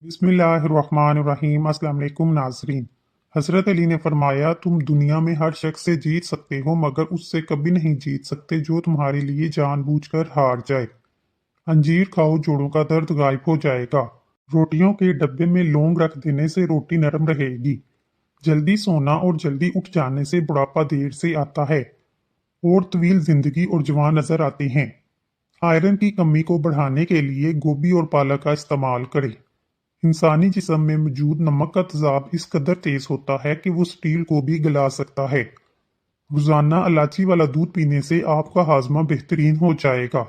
बिस्मिल्लाहिर्रहमानिर्रहीम। अस्सलाम वालेकुम नाज़रीन। हज़रत अली ने फरमाया, तुम दुनिया में हर शख्स से जीत सकते हो मगर उससे कभी नहीं जीत सकते जो तुम्हारे लिए जानबूझकर हार जाए। अंजीर खाओ, जोड़ों का दर्द गायब हो जाएगा। रोटियों के डब्बे में लौंग रख देने से रोटी नरम रहेगी। जल्दी सोना और जल्दी उठ जाने से बुढ़ापा देर से आता है और तवील जिंदगी और जवान नजर आते हैं। आयरन की कमी को बढ़ाने के लिए गोभी और पालक का इस्तेमाल करें। इंसानी जिस्म में मौजूद नमक का तेजाब इस कदर तेज होता है कि वो स्टील को भी गला सकता है। रोजाना इलायची वाला दूध पीने से आपका हाजमा बेहतरीन हो जाएगा।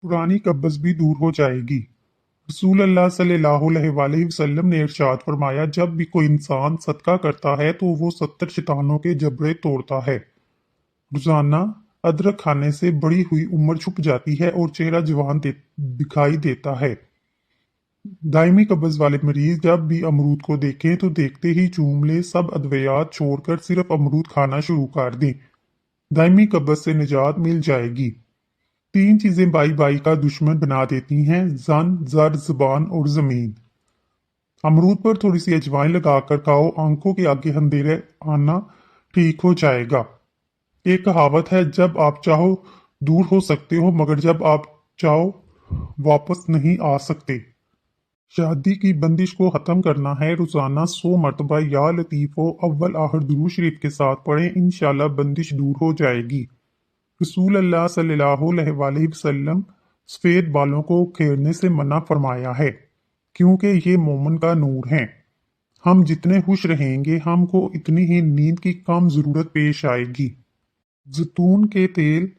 पुरानी कब्ज भी दूर हो जाएगी। रसूल अल्लाह सल्लल्लाहु अलैहि वसल्लम ने इरशाद फरमाया, जब भी कोई इंसान सदका करता है तो वो 70 शैतानों के जबड़े तोड़ता है। रोजाना अदरक खाने से बढ़ी हुई उम्र छुप जाती है और चेहरा जवान दिखाई देता है। दायमी कब्ज वाले मरीज जब भी अमरूद को देखें तो देखते ही चूम ले, सब अद्वियात छोड़कर सिर्फ अमरूद खाना शुरू कर दें। दायमी कब्ज से निजात मिल जाएगी। तीन चीजें बाई बाई का दुश्मन बना देती हैं, जन, जर, जुबान और जमीन। अमरूद पर थोड़ी सी अजवाइन लगाकर खाओ, आंखों के आगे अंधेरे आना ठीक हो जाएगा। एक कहावत है, जब आप चाहो दूर हो सकते हो मगर जब आप चाहो वापस नहीं आ सकते। शादी की बंदिश को खत्म करना है, रोजाना 100 मरतबा या लतीफ़ो अव्वल आखिर दुरूद शरीफ के साथ पढ़ें, इंशाल्लाह बंदिश दूर हो जाएगी। रसूल अल्लाह सल्लल्लाहु अलैहि वसल्लम सफेद बालों को खेरने से मना फरमाया है क्योंकि ये मोमन का नूर है। हम जितने खुश रहेंगे हमको इतनी ही नींद की कम जरूरत पेश आएगी। जैतून के तेल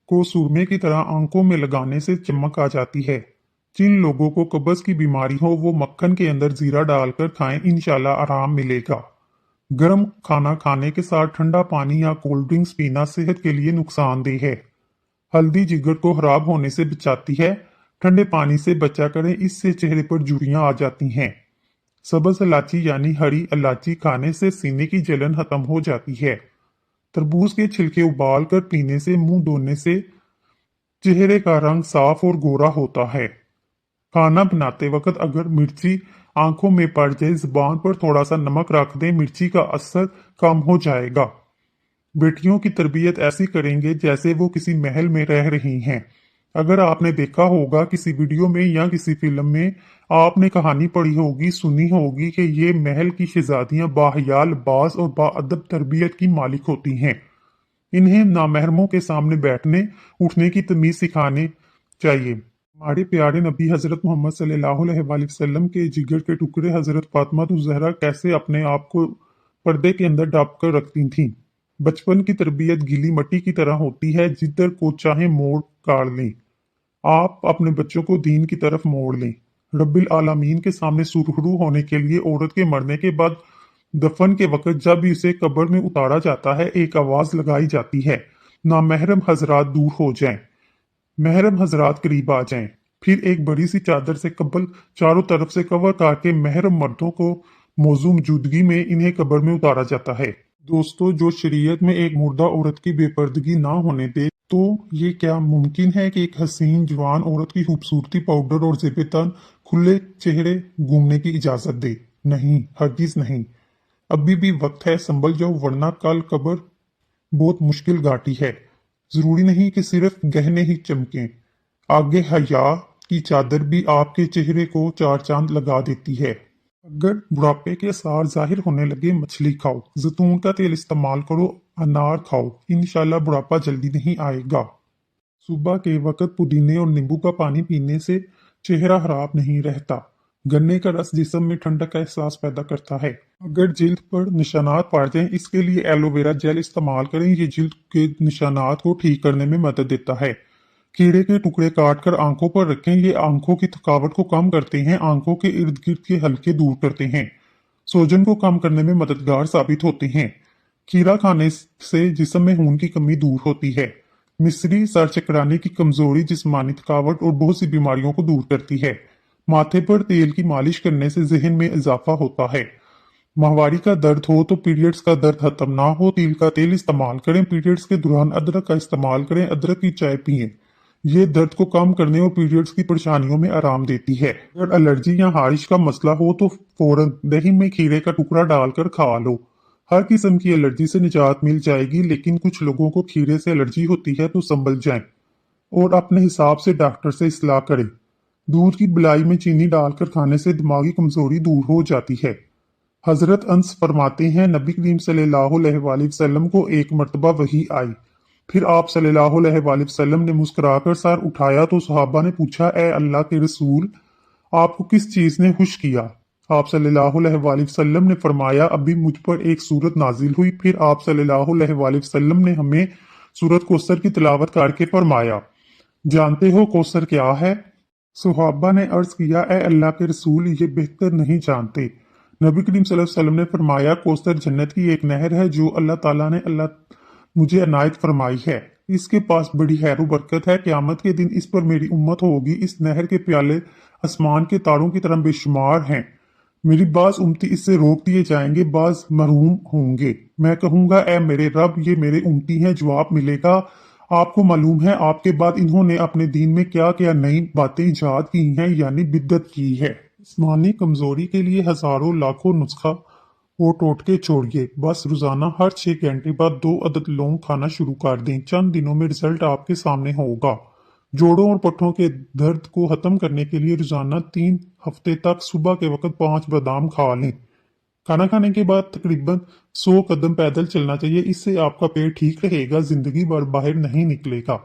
को सुरमे की तरह आंखों में लगाने से चमक आ जाती है। जिन लोगों को कब्ज की बीमारी हो वो मक्खन के अंदर जीरा डालकर खाएं, इंशाल्लाह आराम मिलेगा। गर्म खाना खाने के साथ ठंडा पानी या कोल्ड ड्रिंक्स पीना सेहत के लिए नुकसानदेह है। हल्दी जिगर को खराब होने से बचाती है। ठंडे पानी से बचा करें, इससे चेहरे पर झुर्रियां आ जाती हैं। सब्ज इलायची यानी हरी इलायची खाने से सीने की जलन खत्म हो जाती है। तरबूज के छिलके उबाल कर पीने से मुंह धोने से चेहरे का रंग साफ और गोरा होता है। खाना बनाते वक्त अगर मिर्ची आंखों में पड़ जाए, जुबान पर थोड़ा सा नमक रख दें, मिर्ची का असर कम हो जाएगा। बेटियों की तरबियत ऐसी करेंगे जैसे वो किसी महल में रह रही हैं। अगर आपने देखा होगा किसी वीडियो में या किसी फिल्म में, आपने कहानी पढ़ी होगी, सुनी होगी कि ये महल की शहजादियां बाहया लिबास और बाअदब तरबियत की मालिक होती हैं। इन्हें नामहरमों के सामने बैठने उठने की तमीज सिखाने चाहिए। हमारे प्यारे नबी हजरत मोहम्मद सल्लल्लाहु अलैहि वसल्लम के जिगर के टुकड़े हजरत फातिमा ज़हरा कैसे अपने आप को पर्दे के अंदर ढक कर रखती थीं। बचपन की तरबियत गीली मिट्टी की तरह होती है, जिधर को चाहे मोड़ काट लें। आप अपने बच्चों को दीन की तरफ मोड़ लें। रब्बिल आलमीन के सामने सुरखरू होने के लिए औरत के मरने के बाद दफन के वक्त जब भी उसे कब्र में उतारा जाता है, एक आवाज लगाई जाती है, नामहरम हजरात दूर हो जाएं, महरम हजरात करीब आ जाएं। फिर एक बड़ी सी चादर से कब्र चारों तरफ से कवर करके महरम मर्दों को मौजू मौजूदगी में इन्हें कब्र में उतारा जाता है। दोस्तों, जो शरीयत में एक मुर्दा औरत की बेपर्दगी ना होने दे, तो ये क्या मुमकिन है कि एक हसीन जवान औरत की खूबसूरती पाउडर और जेब तन खुले चेहरे घूमने की इजाजत दे? नहीं, हरगिज नहीं। अभी भी वक्त है, संभल जाओ वरना कल कब्र बहुत मुश्किल घाटी है। जरूरी नहीं कि सिर्फ गहने ही चमकें, आगे हया की चादर भी आपके चेहरे को चार चांद लगा देती है। अगर बुढ़ापे के असर जाहिर होने लगे, मछली खाओ, जैतून का तेल इस्तेमाल करो, अनार खाओ, इंशाल्लाह बुढ़ापा जल्दी नहीं आएगा। सुबह के वक्त पुदीने और नींबू का पानी पीने से चेहरा खराब नहीं रहता। गन्ने का रस जिस्म में ठंडक का एहसास पैदा करता है। अगर जिल्द पर निशानात पड़ जाएं, इसके लिए एलोवेरा जेल इस्तेमाल करें, ये जिल्द के निशानात को ठीक करने में मदद देता है। कीड़े के टुकड़े काटकर आंखों पर रखें, ये आंखों की थकावट को कम करते हैं, आंखों के इर्द गिर्द के हल्के दूर करते हैं, सोजन को कम करने में मददगार साबित होते हैं। खीरा खाने से जिस्म में खून की कमी दूर होती है। मिश्री सर चकराने की कमजोरी, जिस्मानी थकावट और बहुत सी बीमारियों को दूर करती है। माथे पर तेल की मालिश करने से जहन में इजाफा होता है। माहवारी का दर्द हो तो पीरियड्स का दर्द खत्म ना हो, तिल का तेल इस्तेमाल करें। पीरियड्स के दौरान अदरक का इस्तेमाल करें, अदरक की चाय पिएं, ये दर्द को कम करने और पीरियड्स की परेशानियों में आराम देती है। अगर एलर्जी या हारिश का मसला हो तो फौरन दही में खीरे का टुकड़ा डालकर खा लो। हर किस्म की एलर्जी से निजात मिल जाएगी, लेकिन कुछ लोगों को खीरे से एलर्जी होती है तो संभल जाएं और अपने हिसाब से डॉक्टर से इस्लाह करें। दूध की बिलाई में चीनी डालकर खाने से दिमागी कमजोरी दूर हो जाती है। हजरत अंस फरमाते हैं, नबी करीम सल्लल्लाहु अलैहि वसल्लम को एक मर्तबा वही आई। फिर आप सल्लल्लाहु अलैहि वसल्लम ने मुस्कुराकर सर उठाया तो सहाबा ने पूछा, ए अल्लाह के रसूल, आपको किस चीज ने खुश किया? आप सल्लल्लाहु अलैहि वसल्लम ने फरमाया, अभी मुझ पर एक सूरत नाजिल हुई। फिर आप सल्लल्लाहु अलैहि वसल्लम ने हमें सूरत कौसर की तिलावत करके फरमाया, जानते हो कौसर क्या है? सुहाबा ने अर्ज किया, ए अल्लाह के रसूल, ये बेहतर नहीं जानते। नबी करीम सल्लल्लाहु अलैहि वसल्लम ने फरमाया, कौसर जन्नत की एक नहर है जो अल्लाह ताला ने मुझे अनायत फरमाई है। इसके पास बड़ी खैर बरकत है। क़यामत के दिन इस पर मेरी उम्मत होगी। इस नहर के प्याले आसमान के तारों की तरह बेशुमार हैं। मेरी बाज उम्मती इससे रोक दिए जाएंगे, बाज महरूम होंगे। मैं कहूंगा, ए मेरे रब, ये मेरे उम्मती हैं। जवाब मिलेगा, आपको मालूम है आपके बाद इन्होंने अपने दीन में क्या क्या नई बातें इजाद की हैं, यानी बिद्दत की है। जिस्मानी कमजोरी के लिए हजारों लाखों नुस्खा और टोटके छोड़िए। बस रोजाना हर 6 घंटे बाद 2 अदद लौंग खाना शुरू कर दें। चंद दिनों में रिजल्ट आपके सामने होगा। जोड़ों और पट्टों के दर्द को खत्म करने के लिए रोजाना 3 हफ्ते तक सुबह के वक्त 5 बादाम खा लें। खाना खाने के बाद तकरीबन 100 कदम पैदल चलना चाहिए। इससे आपका पेट ठीक रहेगा, जिंदगी भर बाहर नहीं निकलेगा।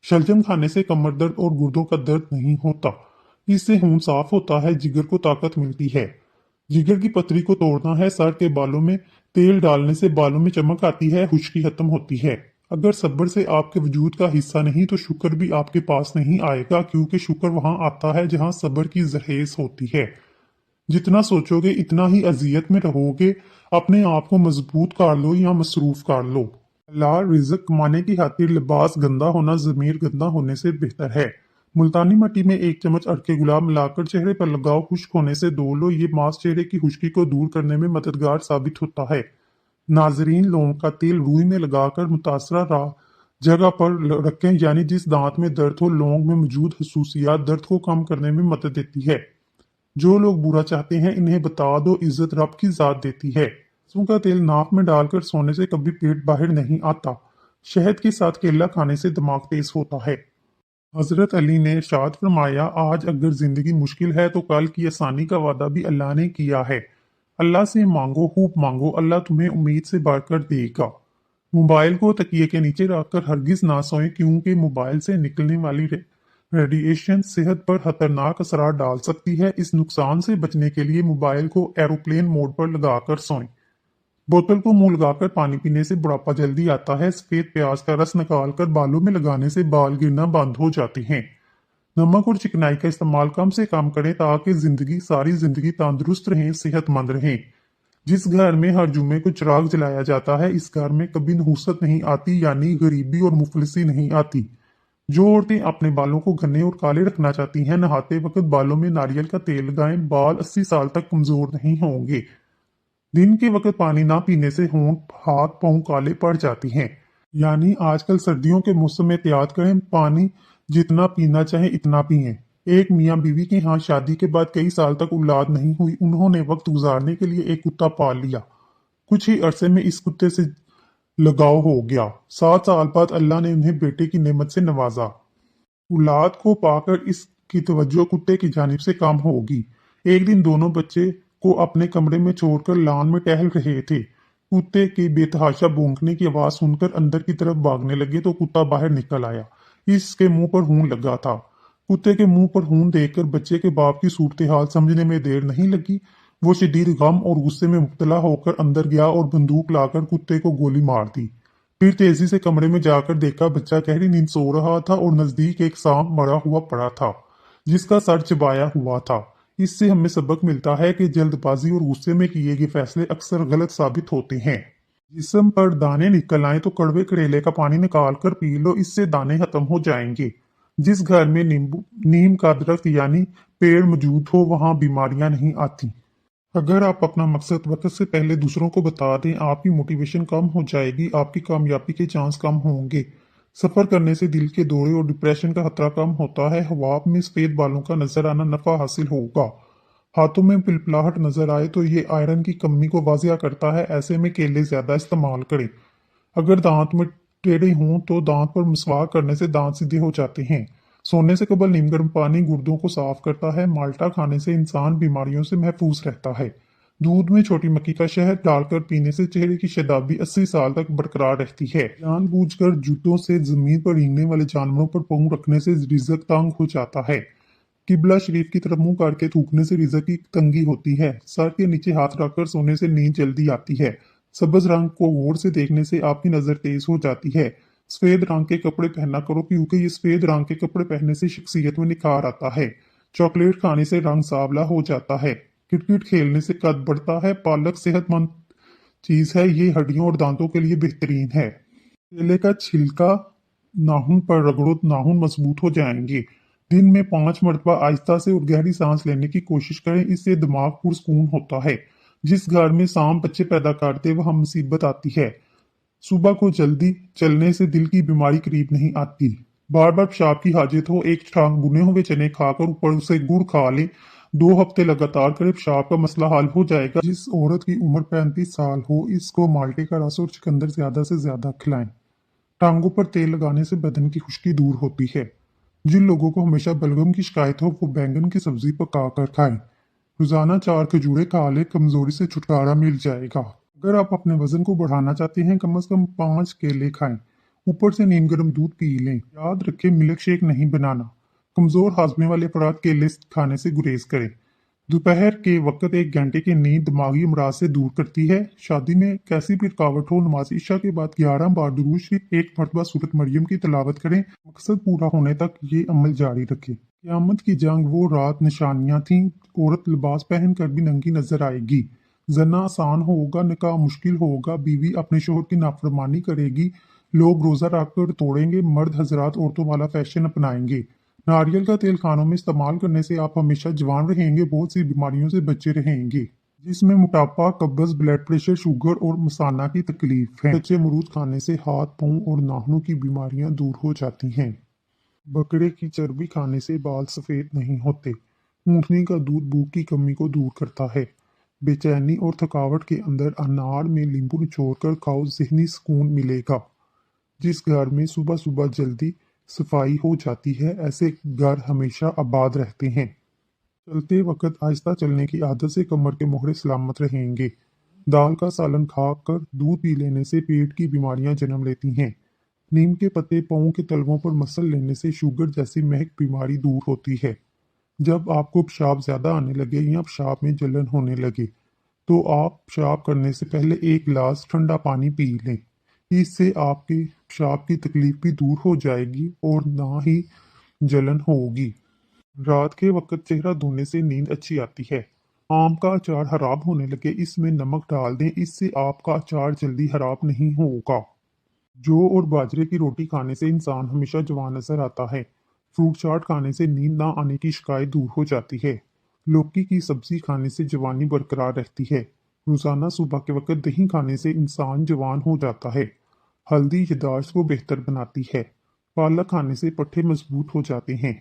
शलजम खाने से कमर दर्द और गुर्दों का दर्द नहीं होता। इससे खून साफ होता है, जिगर को ताकत मिलती है। जिगर की पतरी को तोड़ना है। सर के बालों में तेल डालने से बालों में चमक आती है, खुश्की खत्म होती है। अगर सब्र से आपके वजूद का हिस्सा नहीं तो शुक्र भी आपके पास नहीं आएगा, क्योंकि शुक्र वहां आता है जहां सब्र की जरहेज होती है। जितना सोचोगे इतना ही अजियत में रहोगे। अपने आप को मजबूत कर लो या मसरूफ कर लो। हलाल रिज़्क कमाने की खातिर लिबास गंदा होना ज़मीर गंदा होने से बेहतर है। मुल्तानी मिट्टी में 1 चम्मच अरके गुलाब मिलाकर चेहरे पर लगाओ, खुश्क होने से धो लो। ये मास्क चेहरे की खुश्की को दूर करने में मददगार साबित होता है। नाजरीन, लौंग का तेल रूई में लगाकर मुतासरा जगह पर रखें, यानी जिस दांत में दर्द हो। लौंग में मौजूद खसूसियात दर्द को कम करने में मदद देती है। जो लोग बुरा चाहते हैं इन्हें बता दो, इज्जत रब की जात देती है। सरसों का तेल नाक में डालकर सोने से कभी पेट बाहर नहीं आता। शहद के साथ केला खाने से दिमाग तेज होता है। हजरत अली ने इरशाद फरमाया, आज अगर जिंदगी मुश्किल है तो कल की आसानी का वादा भी अल्लाह ने किया है। अल्लाह से मांगो, खूब मांगो, अल्लाह तुम्हें उम्मीद से बढ़कर देगा। मोबाइल को तकिए के नीचे रखकर हरगिज ना सोएं, क्योंकि मोबाइल से निकलने वाली रेडिएशन सेहत पर खतरनाक असरार डाल सकती है। इस नुकसान से बचने के लिए मोबाइल को एरोप्लेन मोड पर लगाकर सोएं। बोतल को मुंह लगाकर पानी पीने से बुढ़ापा जल्दी आता है। सफेद प्याज का रस निकालकर बालों में लगाने से बाल गिरना बंद हो जाते हैं। नमक और चिकनाई का इस्तेमाल कम से कम करें ताकि सारी जिंदगी तंदुरुस्त रहें, सेहतमंद रहें। जिस घर में हर जुम्मे को चिराग जलाया जाता है, इस घर में कभी नहुसत नहीं आती, यानी गरीबी और मुफलिसी नहीं आती। जो औरतें अपने बालों को घने और काले रखना चाहती हैं, नहाते वक्त बालों में नारियल का तेल लगाएं। बाल 80 साल तक कमजोर नहीं होंगे। दिन के वक्त पानी ना पीने से होंठ, हाथ, पांव काले पड़ जाती हैं। यानी आजकल सर्दियों के मौसम में एहतियात करें, पानी जितना पीना चाहे इतना पिएं। एक मियाँ बीवी के यहाँ शादी के बाद कई साल तक औलाद नहीं हुई। उन्होंने वक्त गुजारने के लिए एक कुत्ता पाल लिया। कुछ ही अरसे में इस कुत्ते से लगाव हो गया। 7 साल बाद अल्लाह ने उन्हें बेटे की नेमत से नवाजा। औलाद को पाकर इसकी तवज्जो कुत्ते की जानिब से कम होगी। एक दिन दोनों बच्चे को अपने कमरे में छोड़कर लान में टहल रहे थे। कुत्ते के बेतहाशा भौंकने की आवाज सुनकर अंदर की तरफ भागने लगे तो कुत्ता बाहर निकल आया। इसके मुंह पर खून लगा था। कुत्ते के मुंह पर खून देखकर बच्चे के बाप की सूरत हाल समझने में देर नहीं लगी। वो शदीद गम और गुस्से में मुब्तला होकर अंदर गया और बंदूक लाकर कुत्ते को गोली मार दी। फिर तेजी से कमरे में जाकर देखा बच्चा गहरी नींद सो रहा था और नजदीक एक सांप मरा हुआ पड़ा था, जिसका सर चबाया हुआ था। इससे हमें सबक मिलता है कि जल्दबाजी और गुस्से में किए गए फैसले अक्सर गलत साबित होते हैं। जिस्म पर दाने निकल आए तो कड़वे करेले का पानी निकाल कर पी लो, इससे दाने खत्म हो जाएंगे। जिस घर में नीम का दरख्त यानी पेड़ मौजूद हो वहां बीमारियां नहीं आती। अगर आप अपना मकसद वक्त से पहले दूसरों को बता दें, आपकी मोटिवेशन कम हो जाएगी, आपकी कामयाबी के चांस कम होंगे। सफर करने से दिल के दौरे और डिप्रेशन का खतरा कम होता है। हवा में सफेद बालों का नजर आना नफा हासिल होगा। हाथों में पिलपलाहट नजर आए तो ये आयरन की कमी को वाजिया करता है। ऐसे में केले ज्यादा इस्तेमाल करें। अगर दांत में टेढ़े हों तो दांत पर मिसवाक करने से दांत सीधे हो जाते हैं। सोने से कबल नीम गर्म पानी गुर्दों को साफ करता है। माल्टा खाने से इंसान बीमारियों से महफूज रहता है। दूध में छोटी मक्खी का शहद डालकर पीने से चेहरे की शदाबी 80 साल तक बरकरार रहती है। जानबूझकर जूतों से जमीन पर रेंगने वाले जानवरों पर पांव रखने से रिजक तंग हो जाता है। किबला शरीफ की तरफ मुंह करके थूकने से रिजक की तंगी होती है। सर के नीचे हाथ रखकर सोने से नींद जल्दी आती है। सब्ज रंग को गौर से देखने से आपकी नजर तेज हो जाती है। सफेद रंग के कपड़े पहना करो क्योंकि ये सफेद रंग के कपड़े पहनने से शख्सियत में निखार आता है। चॉकलेट खाने से रंग सांवला हो जाता है। क्रिकेट खेलने से कद बढ़ता है। पालक सेहतमंद चीज है। ये हड्डियों और दांतों के लिए बेहतरीन है। केले का छिलका नाखून पर रगड़ो, नाखून मजबूत हो जाएंगे। दिन में 5 मरतबा आहिस्ता से और गहरी सांस लेने की कोशिश करें। इससे दिमाग पुरसकून होता है। जिस घर में सांप बच्चे पैदा करते वह मुसीबत आती है। सुबह को जल्दी चलने से दिल की बीमारी करीब नहीं आती। बार बार पेशाब की हाजत हो, एक टांग भुने हुए चने खाकर ऊपर से गुड़ खा ले। 2 हफ्ते लगातार करे, पेशाब का मसला हल हो जाएगा। जिस औरत की उम्र 35 साल हो, इसको माल्टे का रस और चुकंदर ज्यादा से ज्यादा खिलाएं। टांगों पर तेल लगाने से बदन की खुश्की दूर होती है। जिन लोगों को हमेशा बलगम की शिकायत हो वो बैंगन की सब्जी पका कर खाएं। रोजाना 4 खजूरें खा ले, कमजोरी से छुटकारा मिल जाएगा। अगर आप अपने वजन को बढ़ाना चाहते हैं, कम से कम 5 केले खाएं। ऊपर से नीम गर्म दूध पी लें। याद रखें, मिल्क शेक नहीं बनाना। कमजोर हाजमे वाले अफराद केले खाने से गुरेज करें। दोपहर के वक्त 1 घंटे की नींद दिमागी अमराज से दूर करती है। शादी में कैसी भी रुकावट हो, नमाज इशा के बाद 11 बार दुरूद शरीफ 1 मरतबा सूरत मरियम की तिलावत करें। मकसद पूरा होने तक ये अमल जारी रखें। क़यामत की जंग वो रात निशानियां थीं। औरत लिबास पहन कर भी नंगी नजर आएगी। जना आसान होगा, निकाह मुश्किल होगा। बीवी अपने शोहर की नाफरमानी करेगी। लोग रोजा रखकर तोड़ेंगे। मर्द हजरात औरतों वाला फैशन अपनाएंगे। नारियल का तेल खानों में इस्तेमाल करने से आप हमेशा जवान रहेंगे। बहुत सी बीमारियों से बचे रहेंगे, जिसमें मोटापा, कब्ज, ब्लड प्रेशर, शुगर और मसाना की तकलीफ है। कच्चे अमरूद खाने से हाथ, पांव और नाखूनों की बीमारियां दूर हो जाती हैं। बकरे की चर्बी खाने से बाल सफेद नहीं होते। ऊँटनी का दूध भूख की कमी को दूर करता है। बेचैनी और थकावट के अंदर अनार में नींबू निचोड़ कर खाओ, जहनी सुकून मिलेगा। जिस घर में सुबह सुबह जल्दी सफाई हो जाती है, ऐसे घर हमेशा आबाद रहते हैं। चलते वक्त आहिस्ता चलने की आदत से कमर के मोहरे सलामत रहेंगे। दाल का सालन खाकर दूध पी लेने से पेट की बीमारियां जन्म लेती हैं। नीम के पत्ते पाँव के तलवों पर मसल लेने से शुगर जैसी महक बीमारी दूर होती है। जब आपको पेशाब ज्यादा आने लगे या पेशाब में जलन होने लगे तो आप पेशाब करने से पहले 1 गिलास ठंडा पानी पी लें। इससे आपके पेशाब की तकलीफ भी दूर हो जाएगी और ना ही जलन होगी। रात के वक्त चेहरा धोने से नींद अच्छी आती है। आम का अचार खराब होने लगे, इसमें नमक डाल दें। इससे आपका अचार जल्दी खराब नहीं होगा। जौ और बाजरे की रोटी खाने से इंसान हमेशा जवान नजर आता है। फ्रूट चाट खाने से नींद ना आने की शिकायत दूर हो जाती है। लौकी की सब्जी खाने से जवानी बरकरार रहती है। रोजाना सुबह के वक्त दही खाने से इंसान जवान हो जाता है। हल्दी याददाश्त को बेहतर बनाती है। पालक खाने से पट्टे मजबूत हो जाते हैं।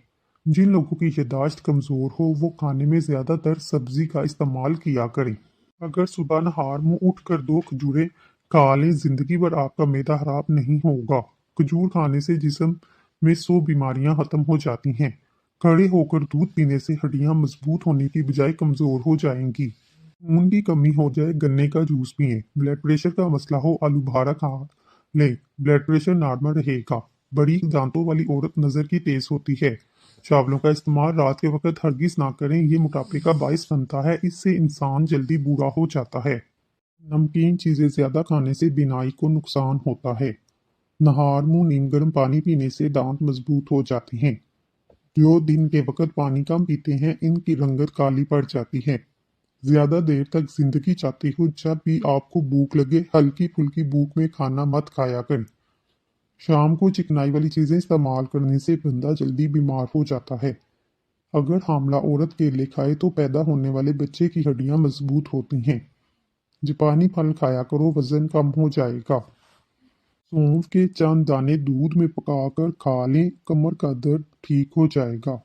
जिन लोगों की याददाश्त कमजोर हो वो खाने में ज्यादातर सब्जी का इस्तेमाल किया करें। अगर सुबह नहार मुंह उठकर 2 खजूरें खा लें, जिंदगी भर आपका मैदा खराब नहीं होगा। खजूर खाने से जिस्म में 100 बीमारियां खत्म हो जाती हैं। खड़े होकर दूध पीने से हड्डियां मजबूत होने की बजाय कमजोर हो जाएंगी। खून की कमी हो जाए, गन्ने का जूस पिएं। ब्लड प्रेशर का मसला हो, आलू बुखारा खा लें, ब्लड प्रेशर नॉर्मल रहेगा। बड़ी दांतों वाली औरत नजर की तेज होती है। चावलों का इस्तेमाल रात के वक्त हरगिज ना करें, ये मोटापे का बायस बनता है। इससे इंसान जल्दी बूढ़ा हो जाता है। नमकीन चीजें ज्यादा खाने से बीनाई को नुकसान होता है। नहार मुंह नीम गर्म पानी पीने से दांत मजबूत हो जाते हैं। जो दिन के वक्त पानी कम पीते हैं, इनकी रंगत काली पड़ जाती है। ज्यादा देर तक जिंदगी चाहते हो, जब भी आपको भूख लगे हल्की फुल्की भूख में खाना मत खाया करें। शाम को चिकनाई वाली चीजें इस्तेमाल करने से बंदा जल्दी बीमार हो जाता है। अगर हामला औरत केले खाए तो पैदा होने वाले बच्चे की हड्डियां मजबूत होती हैं। जापानी फल खाया करो, वजन कम हो जाएगा। सौंफ के चंद दाने दूध में पकाकर खा लें, कमर का दर्द ठीक हो जाएगा।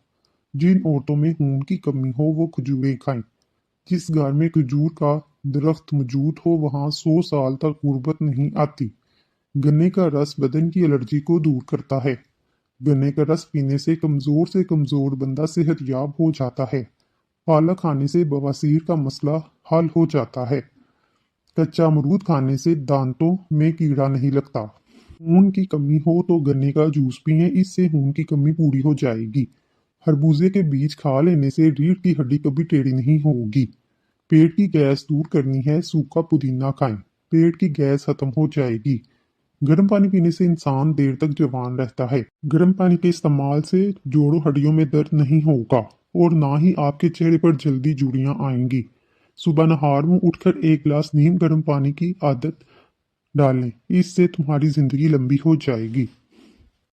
जिन औरतों में खून की कमी हो वो खजूरें खाएं। जिस घर में खजूर का दरख्त मौजूद हो वहां 100 साल तक गुर्बत नहीं आती। गन्ने का रस बदन की एलर्जी को दूर करता है। गन्ने का रस पीने से कमजोर बंदा सेहतयाब हो जाता है। पालक खाने से बवासीर का मसला हल हो जाता है। कच्चा अमरूद खाने से दांतों में कीड़ा नहीं लगता। खून की कमी हो तो गन्ने का जूस पिएं, इससे खून की कमी पूरी हो जाएगी। खरबूजे के बीज खा लेने से रीढ़ की हड्डी कभी टेढ़ी नहीं होगी। पेट की गैस दूर करनी है, सूखा पुदीना खाएं, पेट की गैस खत्म हो जाएगी। गर्म पानी पीने से इंसान देर तक जवान रहता है। गर्म पानी के इस्तेमाल से जोड़ों हड्डियों में दर्द नहीं होगा और ना ही आपके चेहरे पर जल्दी झुर्रियां आएंगी। सुबह नहार में उठकर एक गिलास नीम गर्म पानी की आदत डालें, इससे तुम्हारी जिंदगी लंबी हो जाएगी।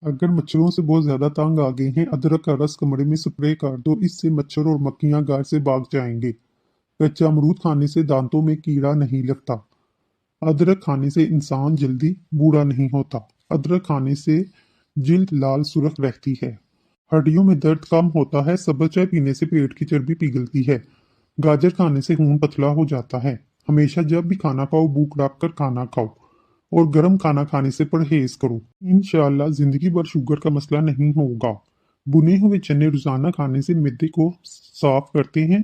अगर मच्छरों से बहुत ज्यादा तंग आ गए हैं, अदरक का रस कमरे में स्प्रे कर दो, इससे मच्छर और मक्खियां घर से भाग जाएंगे। कच्चा अमरूद खाने से दांतों में कीड़ा नहीं लगता। अदरक खाने से इंसान जल्दी बूढ़ा नहीं होता। अदरक खाने से जिल्द लाल सुर्ख रहती है। हड्डियों में दर्द कम होता है। सब्ज चाय पीने से पेट की चर्बी पिघलती है। गाजर खाने से खून पतला हो जाता है। हमेशा जब भी खाना खाओ भूख रख कर खाना खाओ और गर्म खाना खाने से परहेज करो। इंशाल्लाह जिंदगी भर शुगर का मसला नहीं होगा। बुने हुए चने रोजाना खाने से मिद्दे को साफ करते हैं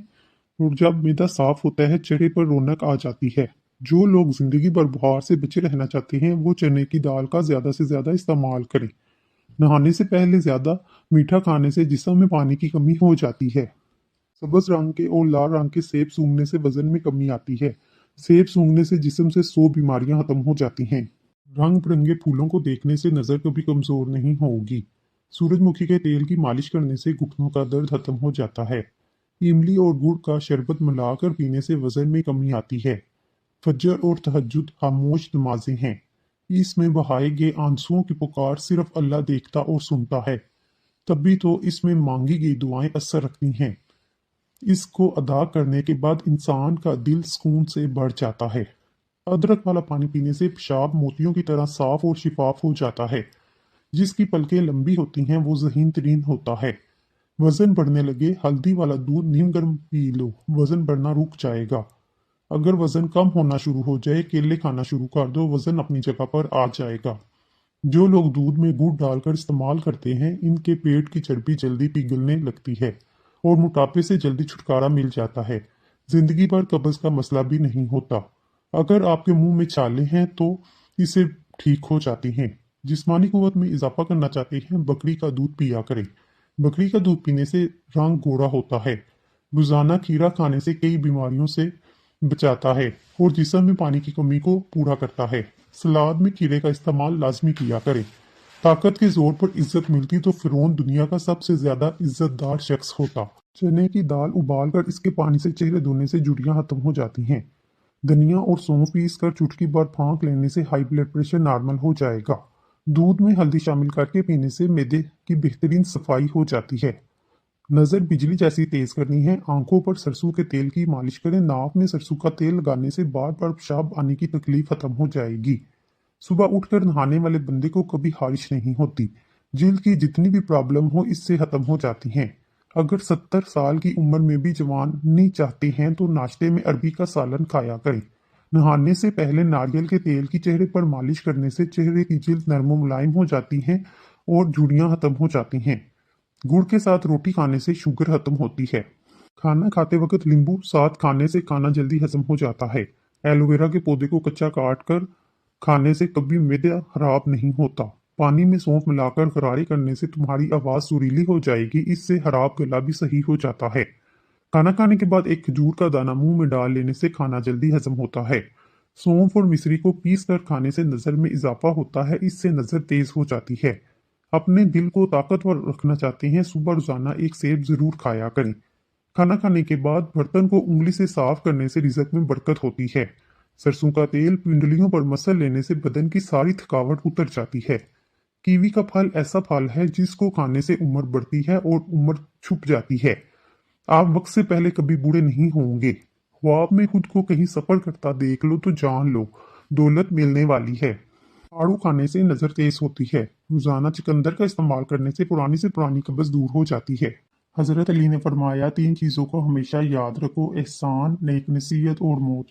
और जब मैदा साफ होता है चेहरे पर रौनक आ जाती है। जो लोग जिंदगी भर बुखार से बचे रहना चाहते हैं वो चने की दाल का ज्यादा से ज्यादा इस्तेमाल करें। नहाने से पहले ज्यादा मीठा खाने से जिस्म में पानी की कमी हो जाती है। सब्ज रंग के और लाल रंग के सेब सूंघने से वजन में कमी आती है। सेब सूंघने से जिस्म से 100 बीमारियां खत्म हो जाती हैं। रंग बिरंगे फूलों को देखने से नजर कभी कमजोर नहीं होगी। सूरजमुखी के तेल की मालिश करने से घुटनों का दर्द खत्म हो जाता है। इमली और गुड़ का शरबत मिलाकर पीने से वजन में कमी आती है। फज्र और तहज्जुद खामोश नमाजें हैं। इसमें बहाए गए आंसुओं की पुकार सिर्फ अल्लाह देखता और सुनता है। तभी तो इसमें मांगी गई दुआएं असर रखती हैं। इसको अदा करने के बाद इंसान का दिल सुकून से भर जाता है। अदरक वाला पानी पीने से पेशाब मोतियों की तरह साफ और शिफाफ हो जाता है। जिसकी पलकें लंबी होती हैं वो ज़हीन तरीन होता है। वजन बढ़ने लगे हल्दी वाला दूध नीम गर्म पी लो, वजन बढ़ना रुक जाएगा। अगर वजन कम होना शुरू हो जाए केले खाना शुरू कर दो, वजन अपनी जगह पर आ जाएगा। जो लोग दूध में गुड़ डालकर इस्तेमाल करते हैं इनके पेट की चर्बी जल्दी पिघलने लगती है और मोटापे से जल्दी छुटकारा मिल जाता है। जिंदगी भर कब्ज का मसला भी नहीं होता। अगर आपके मुंह में छाले हैं तो इसे ठीक हो जाती हैं। जिस्मानी कुव्वत में इजाफा करना चाहते हैं बकरी का दूध पिया करें। बकरी का दूध पीने से रंग गोरा होता है। रोजाना खीरा खाने से कई बीमारियों से बचाता है और जिस्म में पानी की कमी को पूरा करता है। सलाद में खीरे का इस्तेमाल लाजमी किया करें। ताकत के जोर पर इज्जत मिलती तो फिरौन दुनिया का सबसे ज्यादा इज्जतदार शख्स होता। चने की दाल उबालकर इसके पानी से चेहरे धोने से झुर्रियां खत्म हो जाती हैं। धनिया और सौंफ पीस कर चुटकी भर फांक लेने से हाई ब्लड प्रेशर नॉर्मल हो जाएगा। दूध में हल्दी शामिल करके पीने से मैदे की बेहतरीन सफाई हो जाती है। नजर बिजली जैसी तेज करनी है, आंखों पर सरसों के तेल की मालिश करें। नाक में सरसों का तेल लगाने से बार बार पेशाब आने की तकलीफ खत्म हो जाएगी। सुबह उठकर नहाने वाले बंदे को कभी खारिश नहीं होती। जिल्द की जितनी भी प्रॉब्लम हो इससे खत्म हो जाती हैं। अगर 70 साल की उम्र में भी जवान नहीं चाहते हैं तो नाश्ते में अरबी का सालन खाया करें। नहाने से पहले नारियल के तेल की चेहरे पर मालिश करने से चेहरे की जिल्द नरम मुलायम हो जाती है और झुर्रियां खत्म हो जाती हैं। गुड़ के साथ रोटी खाने से शुगर खत्म होती है। खाना खाते वक्त नींबू साथ खाने से खाना जल्दी हजम हो जाता है। एलोवेरा के पौधे को कच्चा काट कर खाने से कभी मैदा खराब नहीं होता। पानी में सौंफ मिलाकर गरारे करने से तुम्हारी आवाज सुरीली हो जाएगी, इससे खराब गला भी सही हो जाता है। खाना खाने के बाद एक खजूर का दाना मुंह में डाल लेने से खाना जल्दी हजम होता है। सौंफ और मिश्री को पीस कर खाने से नजर में इजाफा होता है, इससे नजर तेज हो जाती है। अपने दिल को ताकतवर रखना चाहते हैं सुबह रोजाना एक सेब जरूर खाया करें। खाना खाने के बाद बर्तन को उंगली से साफ करने से रिजक में बरकत होती है। सरसों का तेल पिंडलियों पर मसल लेने से बदन की सारी थकावट उतर जाती है। कीवी का फल ऐसा फल है जिसको खाने से उम्र बढ़ती है और उम्र छुप जाती है। आप वक्त से पहले कभी बूढ़े नहीं होंगे। ख्वाब में खुद को कहीं सफर करता देख लो तो जान लो दौलत मिलने वाली है। आड़ू खाने से नज़र तेज होती है। रोजाना चुकंदर का इस्तेमाल करने से पुरानी कब्ज दूर हो जाती है। हजरत अली ने फरमाया, 3 चीज़ों को हमेशा याद रखो, एहसान, नेक नसीहत और मौत।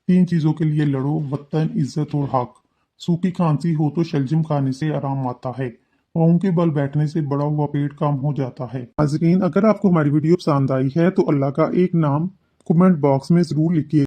3 चीज़ों के लिए लड़ो, वतन, इज्जत और हक। सूखी खांसी हो तो शलजम खाने से आराम आता है। पाँव के बल बैठने से बड़ा हुआ पेट कम हो जाता है। नाजरीन, अगर आपको हमारी वीडियो पसंद आई है तो अल्लाह का एक नाम कमेंट बॉक्स में ज़रूर लिखिए।